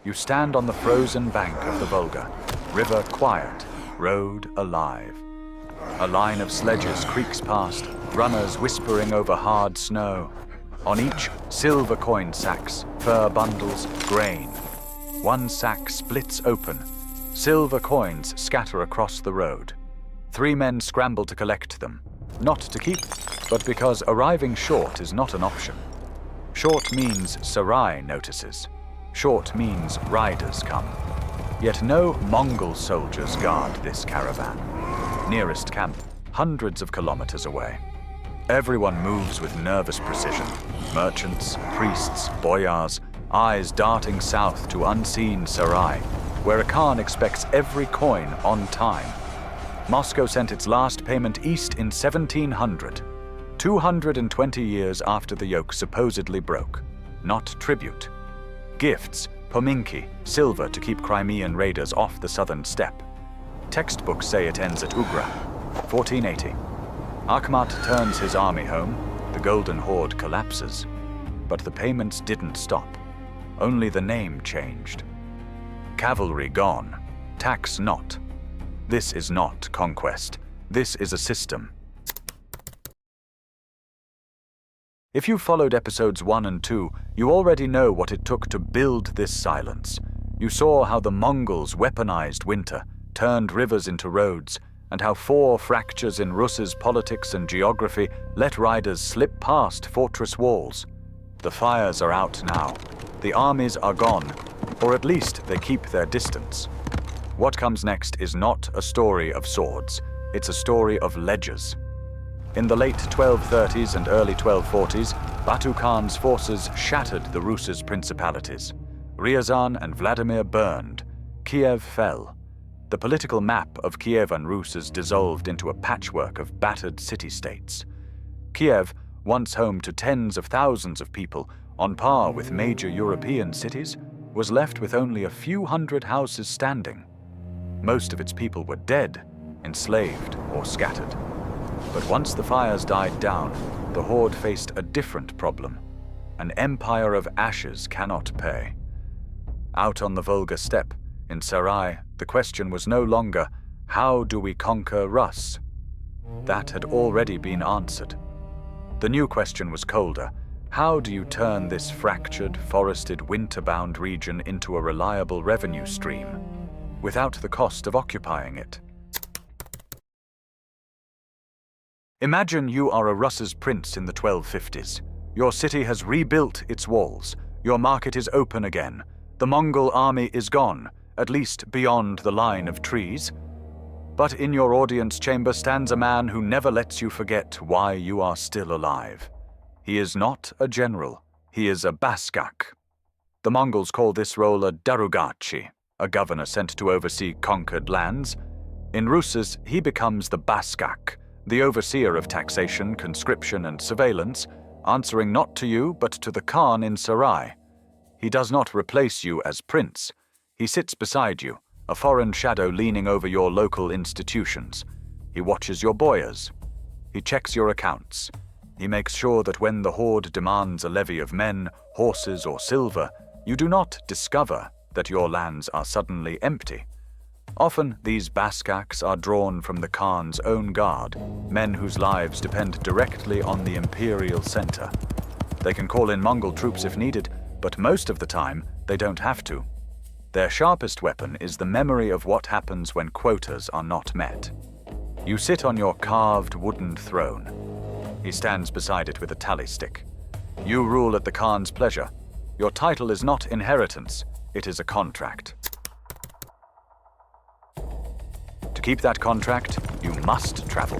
You stand on the frozen bank of the Volga, river quiet, road alive. A line of sledges creaks past, runners whispering over hard snow. On each, silver coin sacks, fur bundles, grain. One sack splits open. Silver coins scatter across the road. 3 men scramble to collect them, not to keep, but because arriving short is not an option. Short means Sarai notices. Short means riders come. Yet no Mongol soldiers guard this caravan. Nearest camp, hundreds of kilometers away. Everyone moves with nervous precision. Merchants, priests, boyars, eyes darting south to unseen Sarai, where a Khan expects every coin on time. Moscow sent its last payment east in 1700, 220 years after the yoke supposedly broke. Not tribute. Gifts, pominki, silver to keep Crimean raiders off the southern steppe. Textbooks say it ends at Ugra, 1480. Akhmat turns his army home, the Golden Horde collapses. But the payments didn't stop. Only the name changed. Cavalry gone, tax not. This is not conquest. This is a system. If you followed episodes 1 and 2, you already know what it took to build this silence. You saw how the Mongols weaponized winter, turned rivers into roads, and how 4 fractures in Rus's politics and geography let riders slip past fortress walls. The fires are out now. The armies are gone, or at least they keep their distance. What comes next is not a story of swords. It's a story of ledgers. In the late 1230s and early 1240s, Batu Khan's forces shattered the Rus's principalities. Ryazan and Vladimir burned. Kiev fell. The political map of Kievan Rus dissolved into a patchwork of battered city-states. Kiev, once home to tens of thousands of people, on par with major European cities, was left with only a few hundred houses standing. Most of its people were dead, enslaved, or scattered. But once the fires died down, the Horde faced a different problem. An empire of ashes cannot pay. Out on the Volga steppe, in Sarai, the question was no longer, how do we conquer Rus? That had already been answered. The new question was colder. How do you turn this fractured, forested, winter-bound region into a reliable revenue stream, without the cost of occupying it? Imagine you are a Rus's prince in the 1250s. Your city has rebuilt its walls. Your market is open again. The Mongol army is gone, at least beyond the line of trees. But in your audience chamber stands a man who never lets you forget why you are still alive. He is not a general. He is a basqaq. The Mongols call this role a darugachi, a governor sent to oversee conquered lands. In Rus's, he becomes the basqaq, the overseer of taxation, conscription, and surveillance, answering not to you but to the Khan in Sarai. He does not replace you as prince. He sits beside you, a foreign shadow leaning over your local institutions. He watches your boyars. He checks your accounts. He makes sure that when the Horde demands a levy of men, horses, or silver, you do not discover that your lands are suddenly empty. Often, these basqaqs are drawn from the Khan's own guard, men whose lives depend directly on the Imperial center. They can call in Mongol troops if needed, but most of the time, they don't have to. Their sharpest weapon is the memory of what happens when quotas are not met. You sit on your carved wooden throne. He stands beside it with a tally stick. You rule at the Khan's pleasure. Your title is not inheritance, it is a contract. To keep that contract, you must travel.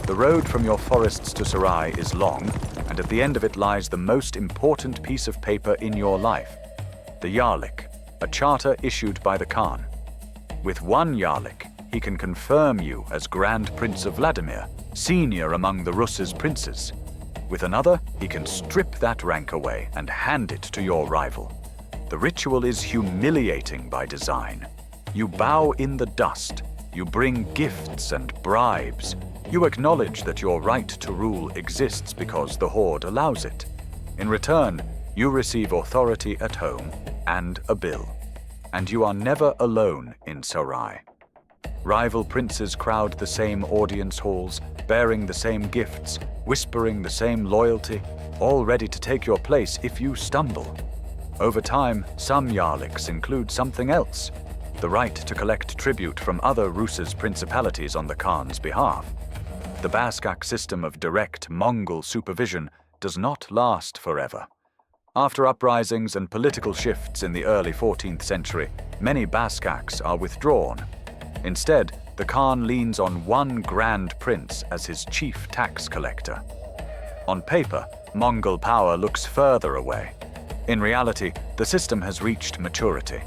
The road from your forests to Sarai is long, and at the end of it lies the most important piece of paper in your life, the Yarlik, a charter issued by the Khan. With one Yarlik, he can confirm you as Grand Prince of Vladimir, senior among the Rus's princes. With another, he can strip that rank away and hand it to your rival. The ritual is humiliating by design. You bow in the dust. You bring gifts and bribes. You acknowledge that your right to rule exists because the Horde allows it. In return, you receive authority at home and a bill. And you are never alone in Sarai. Rival princes crowd the same audience halls, bearing the same gifts, whispering the same loyalty, all ready to take your place if you stumble. Over time, some Yarliks include something else: the right to collect tribute from other Rus's principalities on the Khan's behalf. The basqaq system of direct Mongol supervision does not last forever. After uprisings and political shifts in the early 14th century, many basqaqs are withdrawn. Instead, the Khan leans on one grand prince as his chief tax collector. On paper, Mongol power looks further away. In reality, the system has reached maturity.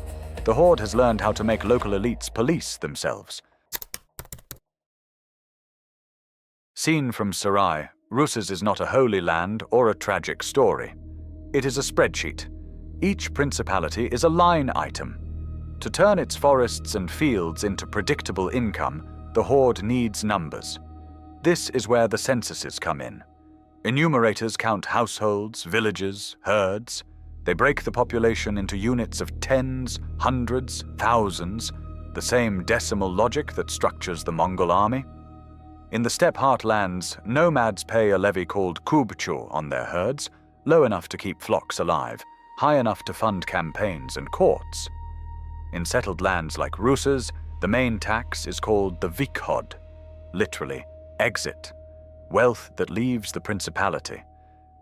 The Horde has learned how to make local elites police themselves. Seen from Sarai, Rus's is not a holy land or a tragic story. It is a spreadsheet. Each principality is a line item. To turn its forests and fields into predictable income, the Horde needs numbers. This is where the censuses come in. Enumerators count households, villages, herds. They break the population into units of tens, hundreds, thousands, the same decimal logic that structures the Mongol army. In the steppe heartlands, nomads pay a levy called kubchu on their herds, low enough to keep flocks alive, high enough to fund campaigns and courts. In settled lands like Rus's, the main tax is called the vikhod, literally, exit, wealth that leaves the principality.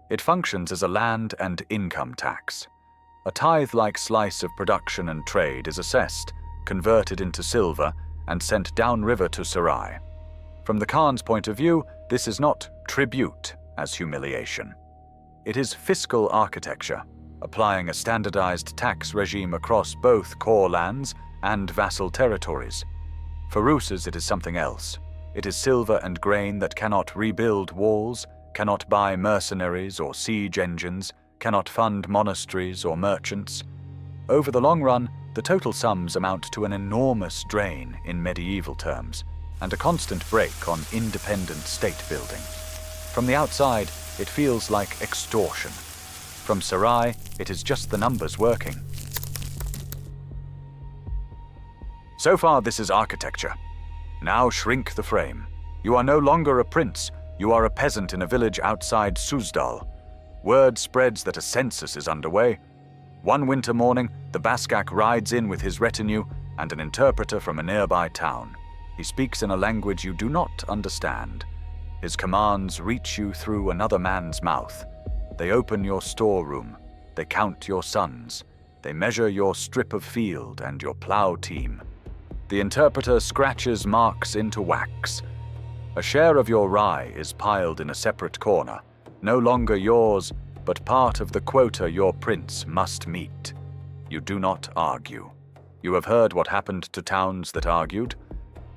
It functions as a land and income tax. A tithe-like slice of production and trade is assessed, converted into silver, and sent downriver to Sarai. From the Khan's point of view, this is not tribute as humiliation. It is fiscal architecture, applying a standardized tax regime across both core lands and vassal territories. For Rus's, it is something else. It is silver and grain that cannot rebuild walls, cannot buy mercenaries or siege engines, cannot fund monasteries or merchants. Over the long run, the total sums amount to an enormous drain in medieval terms, and a constant brake on independent state building. From the outside, it feels like extortion. From Sarai, it is just the numbers working. So far, this is architecture. Now shrink the frame. You are no longer a prince. You are a peasant in a village outside Suzdal. Word spreads that a census is underway. One winter morning, the basqaq rides in with his retinue and an interpreter from a nearby town. He speaks in a language you do not understand. His commands reach you through another man's mouth. They open your storeroom. They count your sons. They measure your strip of field and your plow team. The interpreter scratches marks into wax. A share of your rye is piled in a separate corner, no longer yours, but part of the quota your prince must meet. You do not argue. You have heard what happened to towns that argued.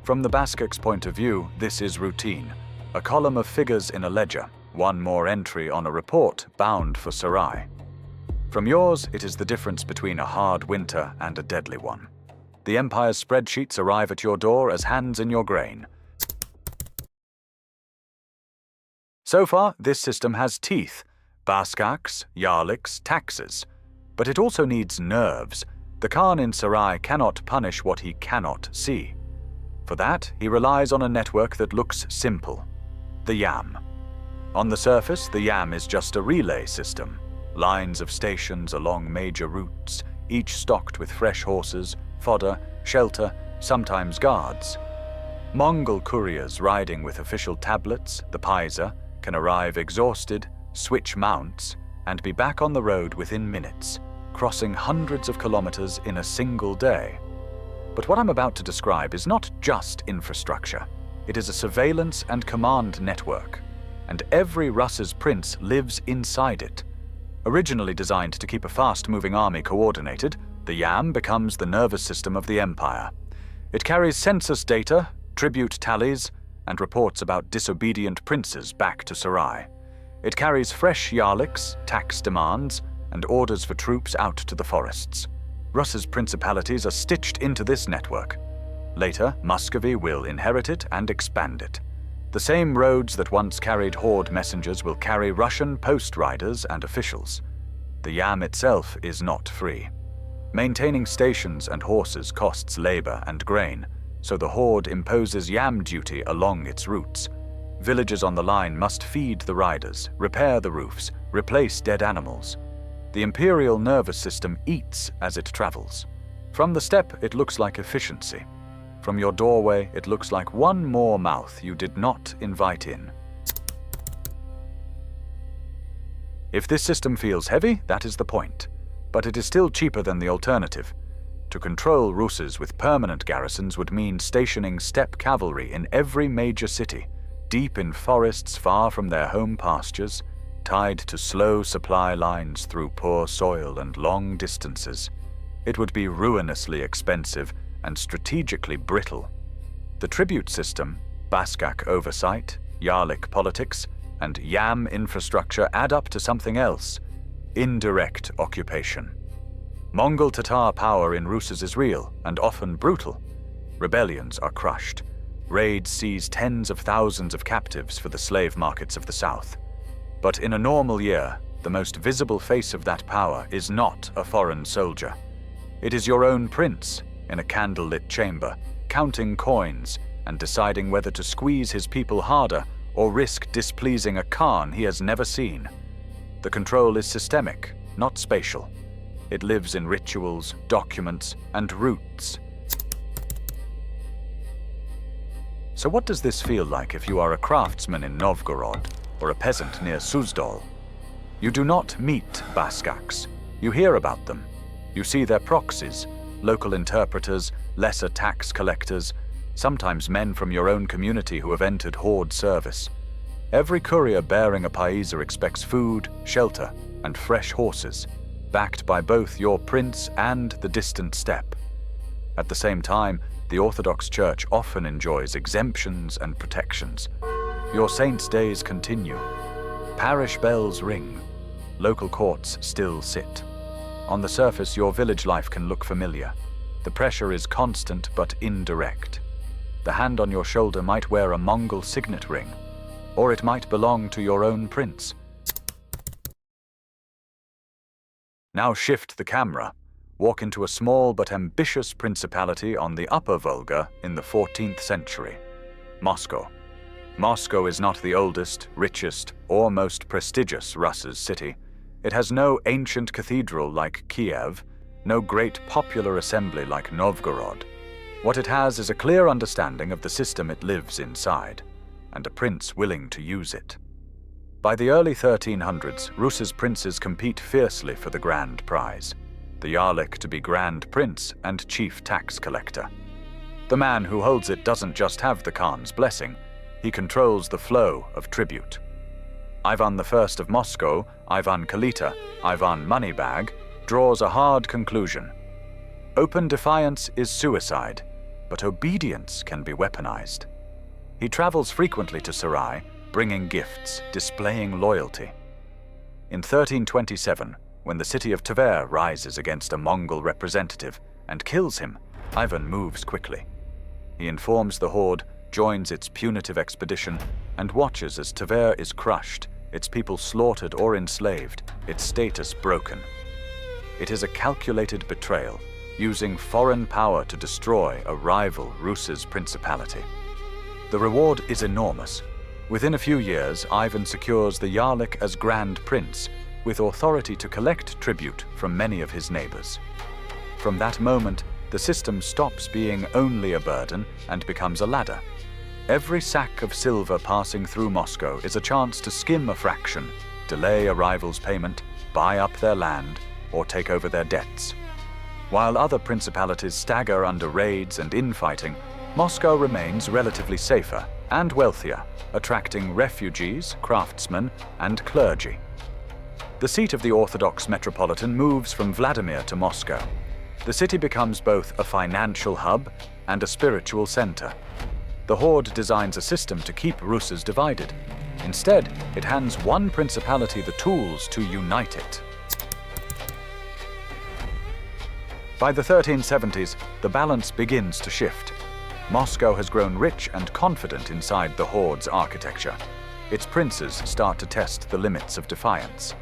From the basqaq's point of view, this is routine. A column of figures in a ledger, one more entry on a report bound for Sarai. From yours, it is the difference between a hard winter and a deadly one. The Empire's spreadsheets arrive at your door as hands in your grain. So far, this system has teeth: basqaqs, yarliks, taxes. But it also needs nerves. The Khan in Sarai cannot punish what he cannot see. For that, he relies on a network that looks simple: the Yam. On the surface, the Yam is just a relay system. Lines of stations along major routes, each stocked with fresh horses, fodder, shelter, sometimes guards. Mongol couriers riding with official tablets, the paisa, can arrive exhausted, switch mounts, and be back on the road within minutes, crossing hundreds of kilometers in a single day. But what I'm about to describe is not just infrastructure. It is a surveillance and command network, and every Rus's prince lives inside it. Originally designed to keep a fast-moving army coordinated, the Yam becomes the nervous system of the Empire. It carries census data, tribute tallies, and reports about disobedient princes back to Sarai. It carries fresh yarliks, tax demands, and orders for troops out to the forests. Rus's principalities are stitched into this network. Later, Muscovy will inherit it and expand it. The same roads that once carried Horde messengers will carry Russian post riders and officials. The Yam itself is not free. Maintaining stations and horses costs labor and grain, so the Horde imposes yam duty along its routes. Villages on the line must feed the riders, repair the roofs, replace dead animals. The Imperial nervous system eats as it travels. From the steppe, it looks like efficiency. From your doorway, it looks like one more mouth you did not invite in. If this system feels heavy, that is the point. But it is still cheaper than the alternative. To control Russes with permanent garrisons would mean stationing steppe cavalry in every major city, deep in forests far from their home pastures, tied to slow supply lines through poor soil and long distances. It would be ruinously expensive and strategically brittle. The tribute system, basqaq oversight, Yarlic politics, and yam infrastructure add up to something else: indirect occupation. Mongol Tatar power in Russes is real and often brutal. Rebellions are crushed. Raids seize tens of thousands of captives for the slave markets of the south. But in a normal year, the most visible face of that power is not a foreign soldier. It is your own prince, in a candlelit chamber, counting coins and deciding whether to squeeze his people harder or risk displeasing a Khan he has never seen. The control is systemic, not spatial. It lives in rituals, documents, and roots. So what does this feel like if you are a craftsman in Novgorod or a peasant near Suzdal? You do not meet basqaqs. You hear about them. You see their proxies, local interpreters, lesser tax collectors, sometimes men from your own community who have entered Horde service. Every courier bearing a paiser expects food, shelter, and fresh horses, backed by both your prince and the distant steppe. At the same time, the Orthodox Church often enjoys exemptions and protections. Your saints' days continue. Parish bells ring. Local courts still sit. On the surface, your village life can look familiar. The pressure is constant but indirect. The hand on your shoulder might wear a Mongol signet ring, or it might belong to your own prince. Now shift the camera. Walk into a small but ambitious principality on the Upper Volga in the 14th century. Moscow. Moscow is not the oldest, richest, or most prestigious Russia's city. It has no ancient cathedral like Kiev, no great popular assembly like Novgorod. What it has is a clear understanding of the system it lives inside, and a prince willing to use it. By the early 1300s, Rus's princes compete fiercely for the grand prize, the Yarlic to be Grand Prince and Chief Tax Collector. The man who holds it doesn't just have the Khan's blessing, he controls the flow of tribute. Ivan I of Moscow, Ivan Kalita, Ivan Moneybag, draws a hard conclusion. Open defiance is suicide, but obedience can be weaponized. He travels frequently to Sarai, bringing gifts, displaying loyalty. In 1327, when the city of Tver rises against a Mongol representative and kills him, Ivan moves quickly. He informs the Horde, joins its punitive expedition, and watches as Tver is crushed, its people slaughtered or enslaved, its status broken. It is a calculated betrayal, using foreign power to destroy a rival Rus's principality. The reward is enormous. Within a few years, Ivan secures the Yarlic as Grand Prince, with authority to collect tribute from many of his neighbors. From that moment, the system stops being only a burden and becomes a ladder. Every sack of silver passing through Moscow is a chance to skim a fraction, delay a rival's payment, buy up their land, or take over their debts. While other principalities stagger under raids and infighting, Moscow remains relatively safer and wealthier, attracting refugees, craftsmen, and clergy. The seat of the Orthodox Metropolitan moves from Vladimir to Moscow. The city becomes both a financial hub and a spiritual center. The Horde designs a system to keep Russes divided. Instead, it hands one principality the tools to unite it. By the 1370s, the balance begins to shift. Moscow has grown rich and confident inside the Horde's architecture. Its princes start to test the limits of defiance.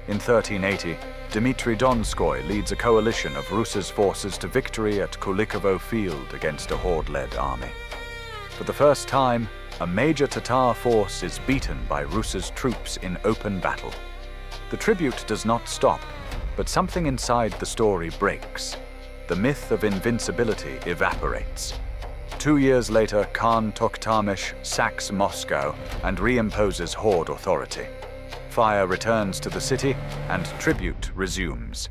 In 1380, Dmitry Donskoy leads a coalition of Rus's forces to victory at Kulikovo Field against a Horde-led army. For the first time, a major Tatar force is beaten by Rus's troops in open battle. The tribute does not stop, but something inside the story breaks. The myth of invincibility evaporates. 2 years later, Khan Tokhtamesh sacks Moscow and reimposes Horde authority. Fire returns to the city, and tribute resumes.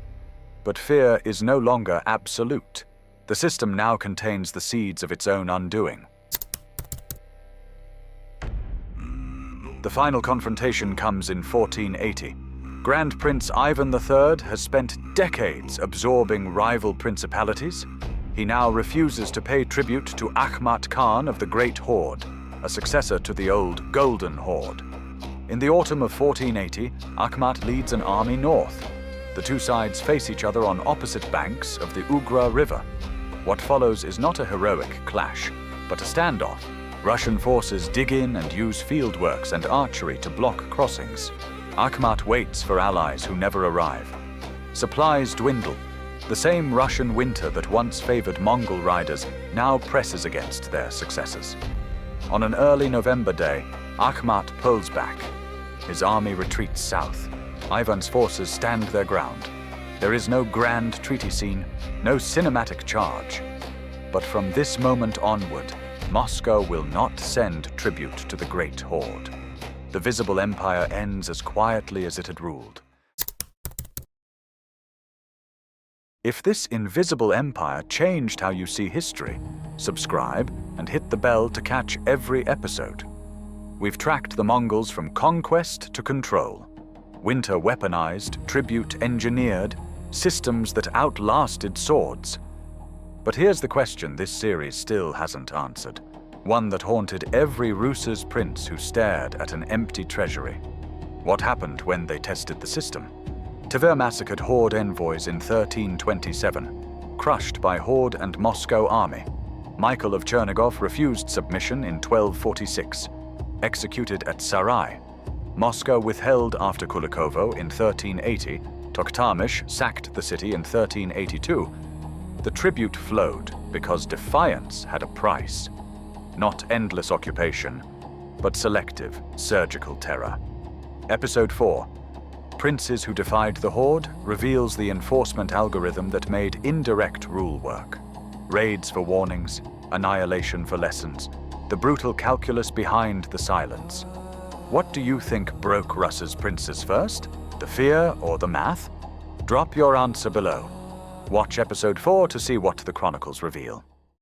But fear is no longer absolute. The system now contains the seeds of its own undoing. The final confrontation comes in 1480. Grand Prince Ivan III has spent decades absorbing rival principalities. He now refuses to pay tribute to Akhmat Khan of the Great Horde, a successor to the old Golden Horde. In the autumn of 1480, Akhmat leads an army north. The two sides face each other on opposite banks of the Ugra River. What follows is not a heroic clash, but a standoff. Russian forces dig in and use fieldworks and archery to block crossings. Akhmat waits for allies who never arrive. Supplies dwindle. The same Russian winter that once favored Mongol riders now presses against their successors. On an early November day, Akhmat pulls back. His army retreats south. Ivan's forces stand their ground. There is no grand treaty scene, no cinematic charge. But from this moment onward, Moscow will not send tribute to the Great Horde. The visible empire ends as quietly as it had ruled. If this invisible empire changed how you see history, subscribe and hit the bell to catch every episode. We've tracked the Mongols from conquest to control. Winter weaponized, tribute engineered, systems that outlasted swords. But here's the question this series still hasn't answered. One that haunted every Rus's prince who stared at an empty treasury. What happened when they tested the system? Tver massacred Horde envoys in 1327, crushed by Horde and Moscow army. Michael of Chernigov refused submission in 1246, executed at Sarai. Moscow withheld after Kulikovo in 1380, Tokhtamesh sacked the city in 1382. The tribute flowed because defiance had a price. Not endless occupation, but selective, surgical terror. Episode 4. Princes Who Defied the Horde reveals the enforcement algorithm that made indirect rule work. Raids for warnings, annihilation for lessons, the brutal calculus behind the silence. What do you think broke Rus's princes first? The fear or the math? Drop your answer below. Watch episode 4 to see what the chronicles reveal.